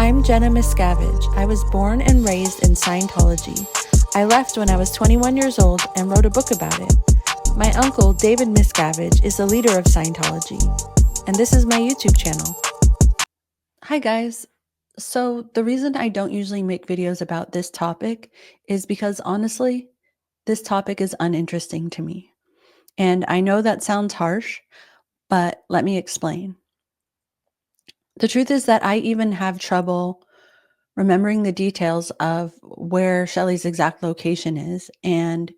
I'm Shelly Miscavige. I was born and raised in Scientology. I left when I was 21 years old and wrote a book about it. My uncle, David Miscavige, is the leader of Scientology, and this is my YouTube channel. Hi guys. So the reason I don't usually make videos about this topic is because honestly, this topic is uninteresting to me. And I know that sounds harsh, but let me explain. The truth is that I even have trouble remembering the details of where Shelly's exact location is. And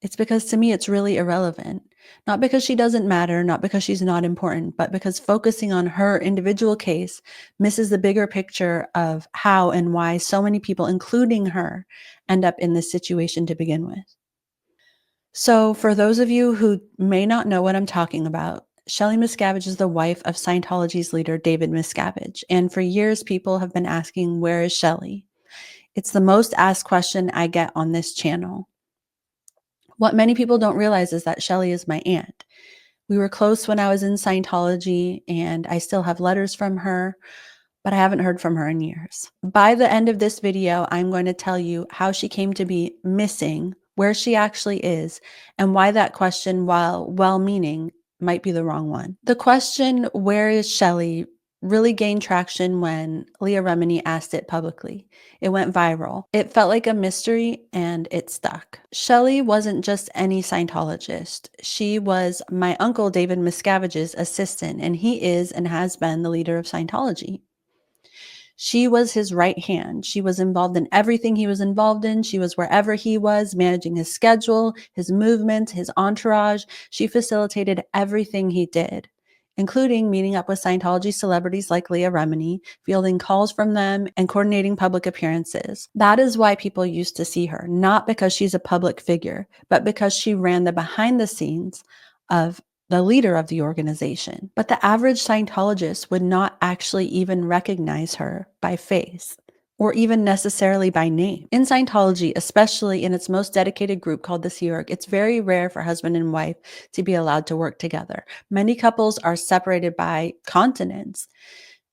it's because to me, it's really irrelevant. Not because she doesn't matter, not because she's not important, but because focusing on her individual case misses the bigger picture of how and why so many people, including her, end up in this situation to begin with. So, for those of you who may not know what I'm talking about, Shelly Miscavige is the wife of Scientology's leader, David Miscavige. And for years, people have been asking, where is Shelly? It's the most asked question I get on this channel. What many people don't realize is that Shelly is my aunt. We were close when I was in Scientology, and I still have letters from her, but I haven't heard from her in years. By the end of this video, I'm going to tell you how she came to be missing, where she actually is, and why that question, while well-meaning, might be the wrong one. The question, where is Shelly, really gained traction when Leah Remini asked it publicly. It went viral. It felt like a mystery and it stuck. Shelly wasn't just any Scientologist. She was my uncle David Miscavige's assistant, and he is and has been the leader of Scientology. She was his right hand. She was involved in everything he was involved in. She was wherever he was, managing his schedule, his movements, his entourage. She facilitated everything he did, including meeting up with Scientology celebrities like Leah Remini, fielding calls from them, and coordinating public appearances. That is why people used to see her, not because she's a public figure, but because she ran the behind the scenes of the leader of the organization. But the average Scientologist would not actually even recognize her by face or even necessarily by name. In Scientology, especially in its most dedicated group called the Sea Org, it's very rare for husband and wife to be allowed to work together. Many couples are separated by continents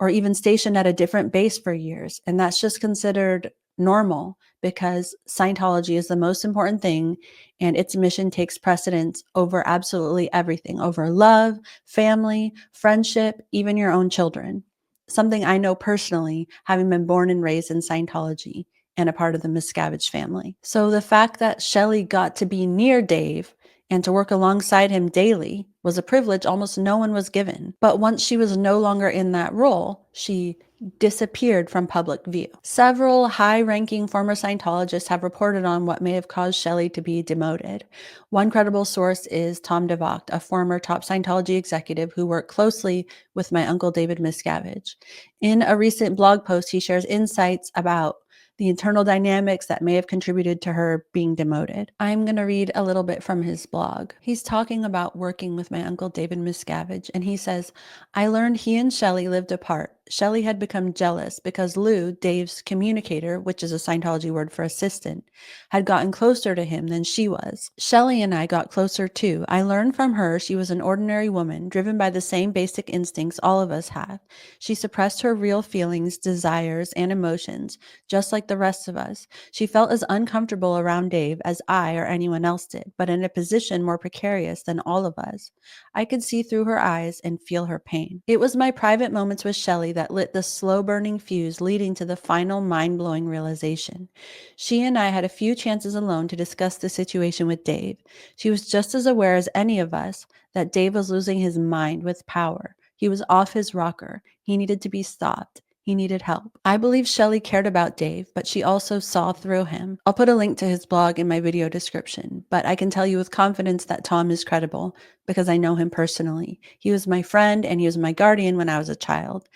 or even stationed at a different base for years, and that's just considered normal because Scientology is the most important thing and its mission takes precedence over absolutely everything, over love, family, friendship, even your own children. Something I know personally, having been born and raised in Scientology and a part of the Miscavige family. So the fact that Shelly got to be near Dave and to work alongside him daily was a privilege almost no one was given. But once she was no longer in that role, she disappeared from public view. Several high-ranking former Scientologists have reported on what may have caused Shelly to be demoted. One credible source is Tom DeVocht, a former top Scientology executive who worked closely with my uncle David Miscavige. In a recent blog post, he shares insights about the internal dynamics that may have contributed to her being demoted. I'm going to read a little bit from his blog. He's talking about working with my uncle David Miscavige, and he says, I learned he and Shelly lived apart. Shelly had become jealous because Lou, Dave's communicator, which is a Scientology word for assistant, had gotten closer to him than she was. Shelly and I got closer too. I learned from her she was an ordinary woman, driven by the same basic instincts all of us have. She suppressed her real feelings, desires, and emotions, just like the rest of us. She felt as uncomfortable around Dave as I or anyone else did, but in a position more precarious than all of us. I could see through her eyes and feel her pain. It was my private moments with Shelly that lit the slow-burning fuse leading to the final mind-blowing realization. She and I had a few chances alone to discuss the situation with Dave. She was just as aware as any of us that Dave was losing his mind with power. He was off his rocker. He needed to be stopped. He needed help. I believe Shelly cared about Dave, but she also saw through him. I'll put a link to his blog in my video description, but I can tell you with confidence that Tom is credible because I know him personally. He was my friend and he was my guardian when I was a child,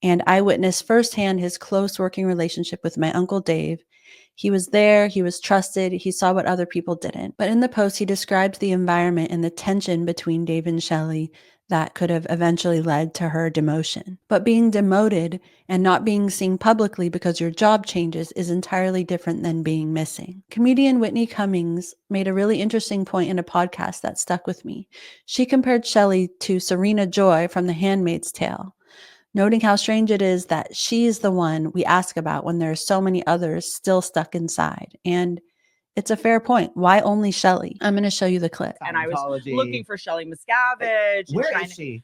and I witnessed firsthand his close working relationship with my uncle Dave. He was there, he was trusted, he saw what other people didn't. But in the post, he described the environment and the tension between Dave and Shelly that could have eventually led to her demotion. But being demoted and not being seen publicly because your job changes is entirely different than being missing. Comedian Whitney Cummings made a really interesting point in a podcast that stuck with me. She compared Shelly to Serena Joy from The Handmaid's Tale. noting how strange it is that she's the one we ask about when there are so many others still stuck inside. And it's a fair point. Why only Shelly? I'm going to show you the clip. And I was looking for Shelly Miscavige. Where is she?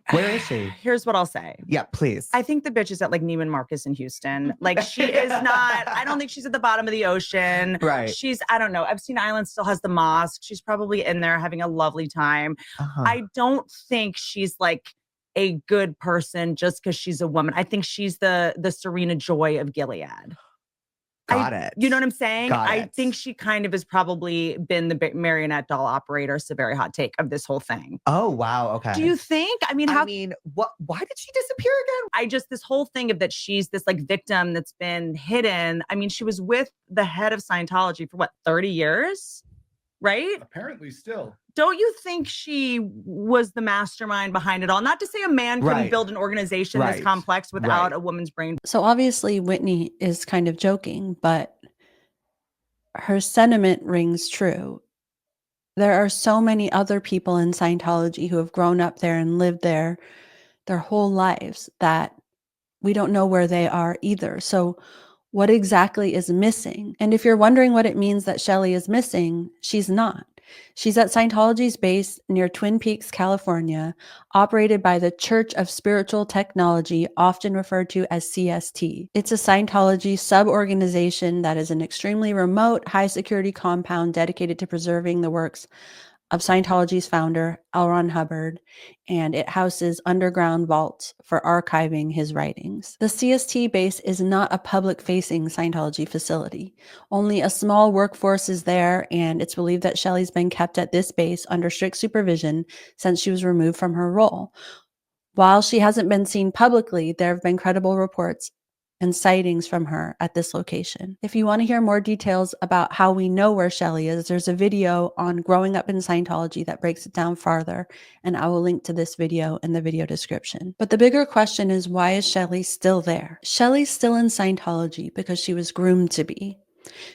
Where is she? Here's what I'll say. Yeah, please. I think the bitch is at like Neiman Marcus in Houston. Like she is not, I don't think she's at the bottom of the ocean. Right. She's, I don't know. Epstein Island still has the mosque. She's probably in there having a lovely time. I don't think she's like a good person just because she's a woman. I think she's the Serena Joy of Gilead. Got it. You know what I'm saying? I think she kind of has probably been the marionette doll operator. It's a very hot take of this whole thing. Oh, wow. Okay. Do you think? I mean, why did she disappear again? This whole thing of that she's this like victim that's been hidden. I mean, she was with the head of Scientology for what, 30 years? Right? Apparently still. Don't you think she was the mastermind behind it all? Not to say a man couldn't build an organization this complex without a woman's brain. So obviously Whitney is kind of joking, but her sentiment rings true. There are so many other people in Scientology who have grown up there and lived there their whole lives that we don't know where they are either. So what exactly is missing? And if you're wondering what it means that Shelly is missing, she's not. She's at Scientology's base near Twin Peaks, California, operated by the Church of Spiritual Technology, often referred to as CST. It's a Scientology sub-organization that is an extremely remote, high-security compound dedicated to preserving the works of Scientology's founder, L. Ron Hubbard, and it houses underground vaults for archiving his writings. The CST base is not a public-facing Scientology facility. Only a small workforce is there, and it's believed that Shelly's been kept at this base under strict supervision since she was removed from her role. While she hasn't been seen publicly, there have been credible reports and sightings from her at this location. If you want to hear more details about how we know where Shelly is, there's a video on growing up in Scientology that breaks it down farther, and I will link to this video in the video description. But the bigger question is, why is Shelly still there? Shelly's still in Scientology because she was groomed to be.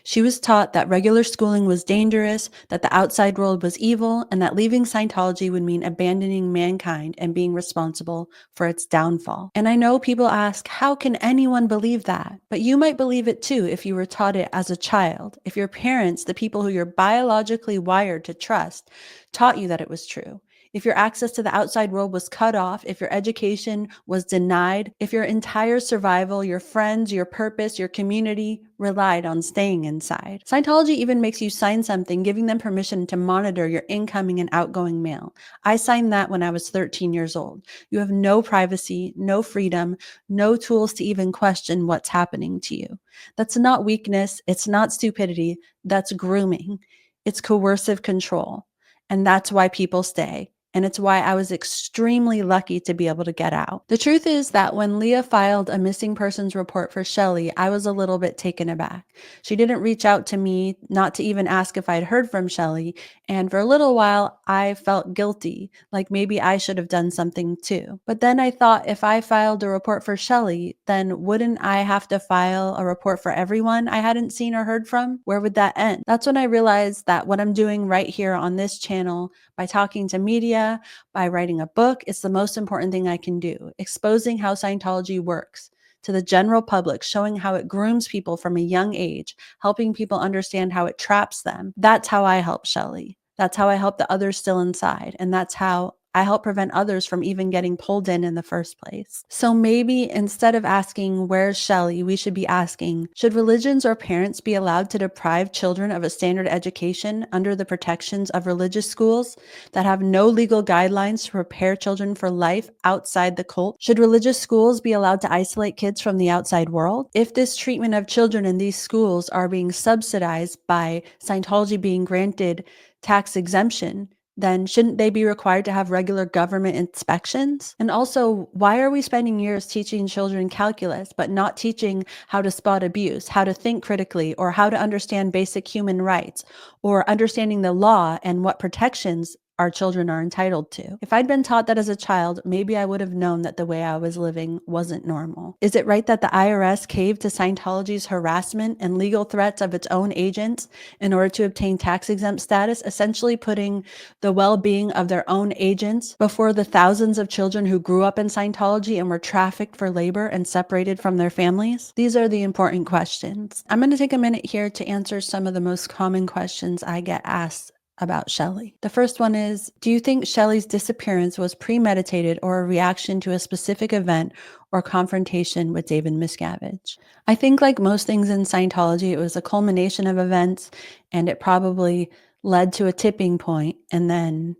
She was taught that regular schooling was dangerous, that the outside world was evil, and that leaving Scientology would mean abandoning mankind and being responsible for its downfall. And I know people ask, how can anyone believe that? But you might believe it too if you were taught it as a child. If your parents, the people who you're biologically wired to trust, taught you that it was true. If your access to the outside world was cut off, if your education was denied, if your entire survival, your friends, your purpose, your community relied on staying inside. Scientology even makes you sign something giving them permission to monitor your incoming and outgoing mail. I signed that when I was 13 years old. You have no privacy, no freedom, no tools to even question what's happening to you. That's not weakness. It's not stupidity. That's grooming. It's coercive control. And that's why people stay. And it's why I was extremely lucky to be able to get out. The truth is that when Leah filed a missing persons report for Shelly, I was a little bit taken aback. She didn't reach out to me, not to even ask if I'd heard from Shelly, and for a little while, I felt guilty, like maybe I should have done something too. But then I thought if I filed a report for Shelly, then wouldn't I have to file a report for everyone I hadn't seen or heard from? Where would that end? That's when I realized that what I'm doing right here on this channel, by talking to media, by writing a book, it's the most important thing I can do. Exposing how Scientology works to the general public, showing how it grooms people from a young age, helping people understand how it traps them. That's how I help Shelly. That's how I help the others still inside. And that's how I help prevent others from even getting pulled in the first place. So maybe instead of asking, where's Shelly, we should be asking, should religions or parents be allowed to deprive children of a standard education under the protections of religious schools that have no legal guidelines to prepare children for life outside the cult? Should religious schools be allowed to isolate kids from the outside world? If this treatment of children in these schools are being subsidized by Scientology being granted tax exemption, then shouldn't they be required to have regular government inspections? And also, why are we spending years teaching children calculus, but not teaching how to spot abuse, how to think critically, or how to understand basic human rights, or understanding the law and what protections our children are entitled to. If I'd been taught that as a child, maybe I would have known that the way I was living wasn't normal. Is it right that the IRS caved to Scientology's harassment and legal threats of its own agents in order to obtain tax-exempt status, essentially putting the well-being of their own agents before the thousands of children who grew up in Scientology and were trafficked for labor and separated from their families? These are the important questions. I'm going to take a minute here to answer some of the most common questions I get asked about Shelly. The first one is, do you think Shelly's disappearance was premeditated or a reaction to a specific event or confrontation with David Miscavige? I think like most things in Scientology, it was a culmination of events, and it probably led to a tipping point, and then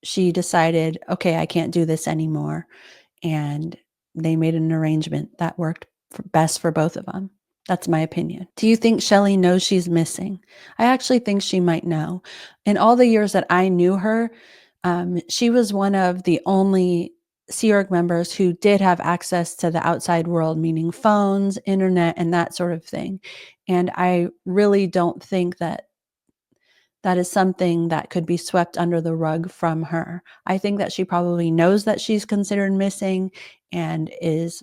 she decided, okay, I can't do this anymore, and they made an arrangement that worked best for both of them. That's my opinion. Do you think Shelly knows she's missing? I actually think she might know. In all the years that I knew her, she was one of the only Sea Org members who did have access to the outside world, meaning phones, internet, and that sort of thing. And I really don't think that that is something that could be swept under the rug from her. I think that she probably knows that she's considered missing and is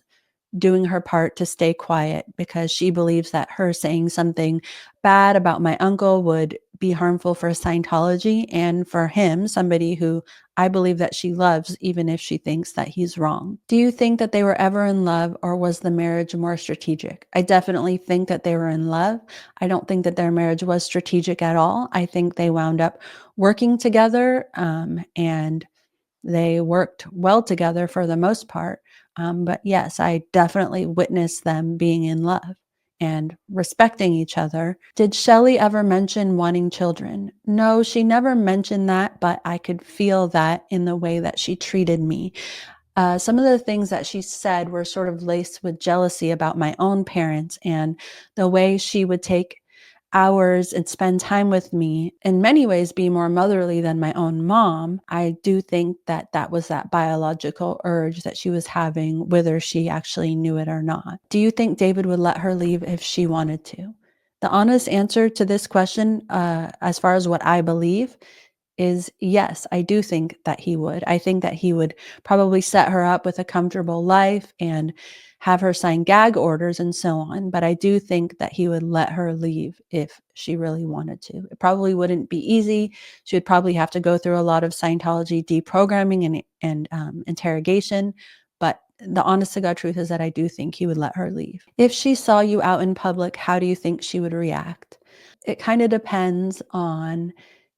doing her part to stay quiet because she believes that her saying something bad about my uncle would be harmful for Scientology and for him, somebody who I believe that she loves, even if she thinks that he's wrong. Do you think that they were ever in love, or was the marriage more strategic? I definitely think that they were in love. I don't think that their marriage was strategic at all. I think they wound up working together, and they worked well together for the most part. But yes, I definitely witnessed them being in love and respecting each other. Did Shelly ever mention wanting children? No, she never mentioned that, but I could feel that in the way that she treated me. Some of the things that she said were sort of laced with jealousy about my own parents, and the way she would take hours and spend time with me, in many ways be more motherly than my own mom. I do think that that was that biological urge that she was having, whether she actually knew it or not. Do you think David would let her leave if she wanted to? The honest answer to this question, as far as what I believe, is yes, I do think that he would. I think that he would probably set her up with a comfortable life and have her sign gag orders and so on. But I do think that he would let her leave if she really wanted to. It probably wouldn't be easy. She would probably have to go through a lot of Scientology deprogramming and interrogation. But the honest to God truth is that I do think he would let her leave. If she saw you out in public, how do you think she would react? It kind of depends on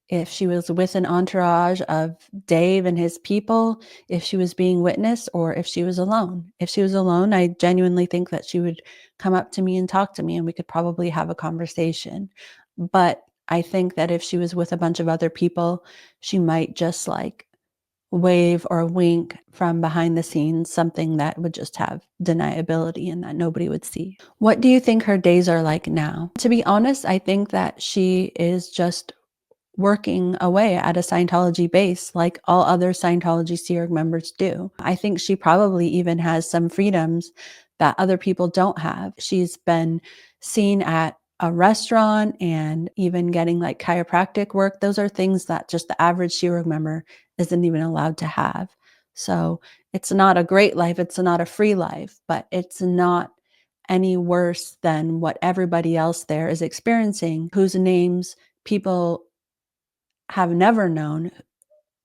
if she was with an entourage of Dave and his people, if she was being witnessed, or if she was alone. If she was alone, I genuinely think that she would come up to me and talk to me, and we could probably have a conversation. But I think that if she was with a bunch of other people, she might just like wave or wink from behind the scenes, something that would just have deniability and that nobody would see. What do you think her days are like now? To be honest, I think that she is just working away at a Scientology base like all other Scientology Sea Org members do. I think she probably even has some freedoms that other people don't have. She's been seen at a restaurant and even getting like chiropractic work. Those are things that just the average Sea Org member isn't even allowed to have. So it's not a great life. It's not a free life, but it's not any worse than what everybody else there is experiencing, whose names people have never known,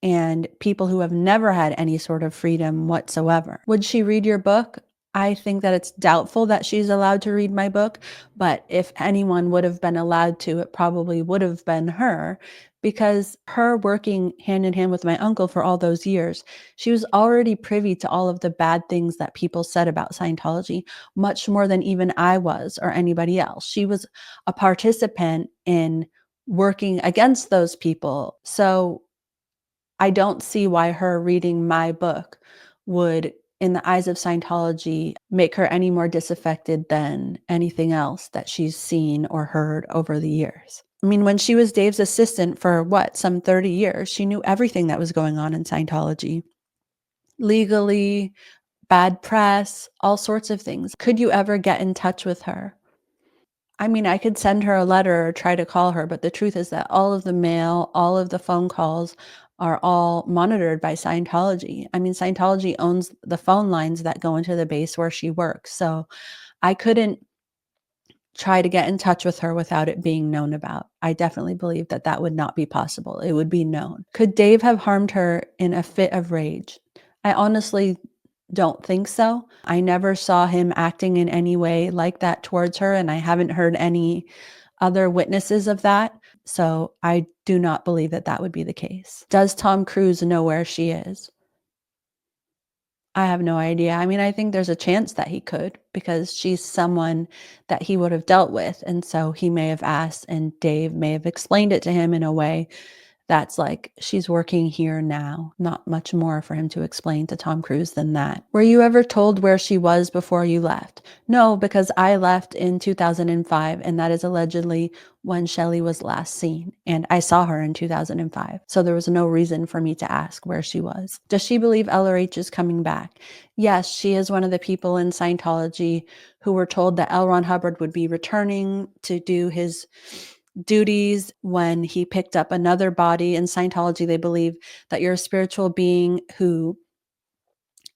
and people who have never had any sort of freedom whatsoever. Would she read your book? I think that it's doubtful that she's allowed to read my book, but if anyone would have been allowed to, it probably would have been her, because her working hand in hand with my uncle for all those years, she was already privy to all of the bad things that people said about Scientology, much more than even I was or anybody else. She was a participant in working against those people. So I don't see why her reading my book would, in the eyes of Scientology, make her any more disaffected than anything else that she's seen or heard over the years. I mean, when she was Dave's assistant for what, some 30 years, she knew everything that was going on in Scientology. Legally, bad press, all sorts of things. Could you ever get in touch with her? I mean, I could send her a letter or try to call her, but the truth is that all of the mail, all of the phone calls are all monitored by Scientology. I mean, Scientology owns the phone lines that go into the base where she works. So I couldn't try to get in touch with her without it being known about. I definitely believe that that would not be possible. It would be known. Could Dave have harmed her in a fit of rage? I honestly don't think so. I never saw him acting in any way like that towards her, and I haven't heard any other witnesses of that. So I do not believe that that would be the case. Does Tom Cruise know where she is? I have no idea. I mean, I think there's a chance that he could, because she's someone that he would have dealt with. And so he may have asked, and Dave may have explained it to him in a way that's like, she's working here now. Not much more for him to explain to Tom Cruise than that. Were you ever told where she was before you left? No, because I left in 2005, and that is allegedly when Shelly was last seen. And I saw her in 2005. So there was no reason for me to ask where she was. Does she believe LRH is coming back? Yes, she is one of the people in Scientology who were told that L. Ron Hubbard would be returning to do his duties when he picked up another body. In Scientology, they believe that you're a spiritual being who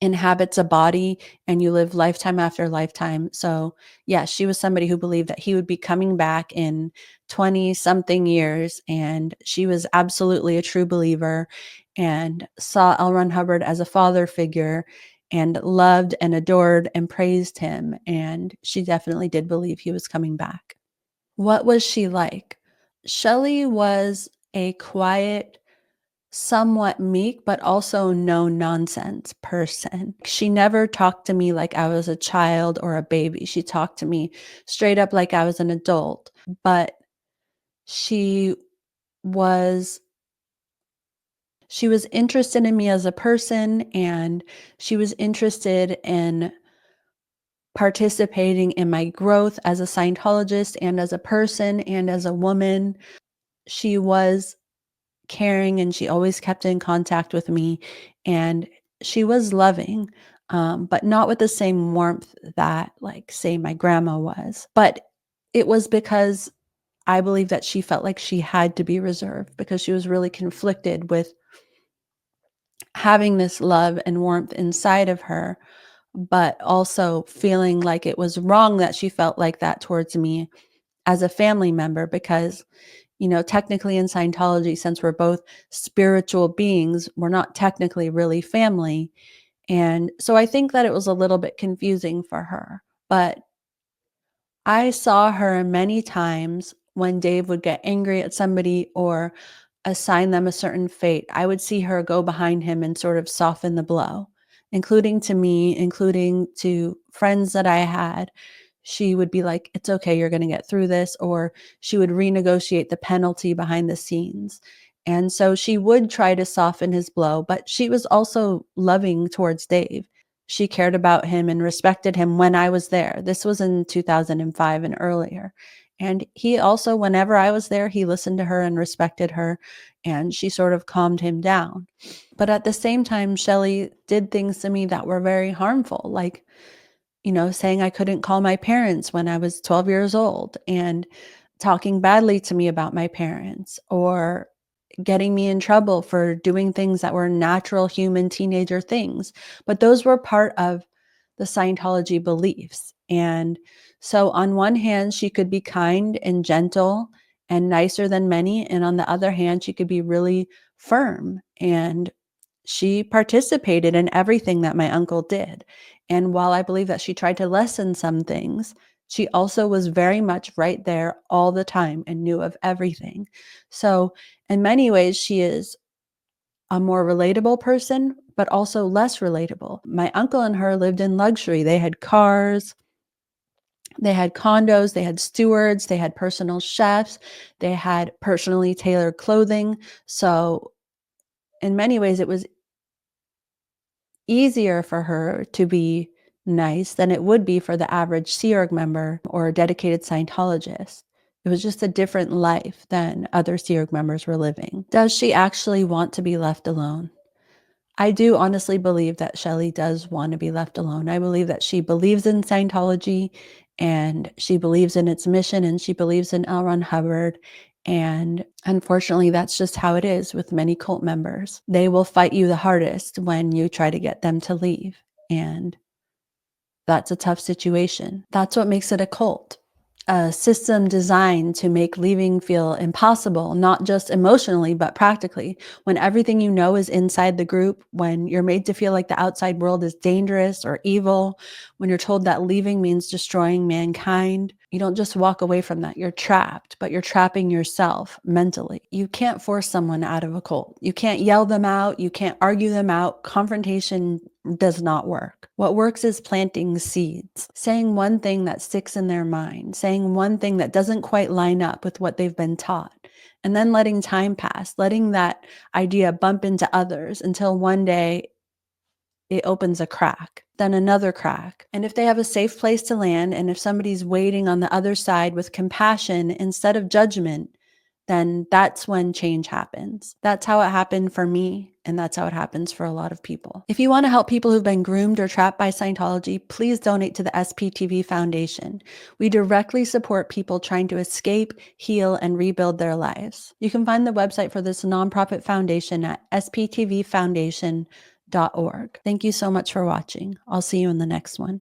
inhabits a body and you live lifetime after lifetime. So yeah, she was somebody who believed that he would be coming back in 20 something years. And she was absolutely a true believer and saw L. Ron Hubbard as a father figure and loved and adored and praised him. And she definitely did believe he was coming back. What was she like? Shelly was a quiet, somewhat meek, but also no nonsense person. She never talked to me like I was a child or a baby. She talked to me straight up like I was an adult, but she was interested in me as a person, and she was interested in participating in my growth as a Scientologist and as a person and as a woman. She was caring, and she always kept in contact with me, and she was loving, but not with the same warmth that, like, say, my grandma was. But it was because I believe that she felt like she had to be reserved, because she was really conflicted with having this love and warmth inside of her, but also feeling like it was wrong that she felt like that towards me as a family member, because technically in Scientology, since we're both spiritual beings, we're not technically really family. And so I think that it was a little bit confusing for her. But I saw her many times when Dave would get angry at somebody or assign them a certain fate. I would see her go behind him and sort of soften the blow, including to me, including to friends that I had. She would be like, it's okay, you're going to get through this. Or she would renegotiate the penalty behind the scenes. And so she would try to soften his blow, but she was also loving towards Dave. She cared about him and respected him when I was there. This was in 2005 and earlier. And he also, whenever I was there, he listened to her and respected her, and she sort of calmed him down. But at the same time, Shelly did things to me that were very harmful, like, saying I couldn't call my parents when I was 12 years old, and talking badly to me about my parents, or getting me in trouble for doing things that were natural human teenager things. But those were part of the Scientology beliefs. And so on one hand, she could be kind and gentle and nicer than many. And on the other hand, she could be really firm, and she participated in everything that my uncle did. And while I believe that she tried to lessen some things, she also was very much right there all the time and knew of everything. So in many ways, she is a more relatable person, but also less relatable. My uncle and her lived in luxury. They had cars, they had condos, they had stewards, they had personal chefs, they had personally tailored clothing. So in many ways, it was easier for her to be nice than it would be for the average Sea Org member or a dedicated Scientologist. It was just a different life than other Sea Org members were living. Does she actually want to be left alone? I do honestly believe that Shelly does want to be left alone. I believe that she believes in Scientology, and she believes in its mission, and she believes in L. Ron Hubbard, And unfortunately, that's just how it is with many cult members. They will fight you the hardest when you try to get them to leave. And that's a tough situation. That's what makes it a cult. A system designed to make leaving feel impossible, not just emotionally, but practically. When everything you know is inside the group, when you're made to feel like the outside world is dangerous or evil, when you're told that leaving means destroying mankind, you don't just walk away from that. You're trapped, but you're trapping yourself mentally. You can't force someone out of a cult. You can't yell them out. You can't argue them out. Confrontation does not work. What works is planting seeds, saying one thing that sticks in their mind, saying one thing that doesn't quite line up with what they've been taught, and then letting time pass, letting that idea bump into others until one day it opens a crack, then another crack. And if they have a safe place to land, and if somebody's waiting on the other side with compassion instead of judgment, then that's when change happens. That's how it happened for me, and that's how it happens for a lot of people. If you want to help people who've been groomed or trapped by Scientology, please donate to the SPTV Foundation. We directly support people trying to escape, heal, and rebuild their lives. You can find the website for this nonprofit foundation at sptvfoundation.org. Thank you so much for watching. I'll see you in the next one.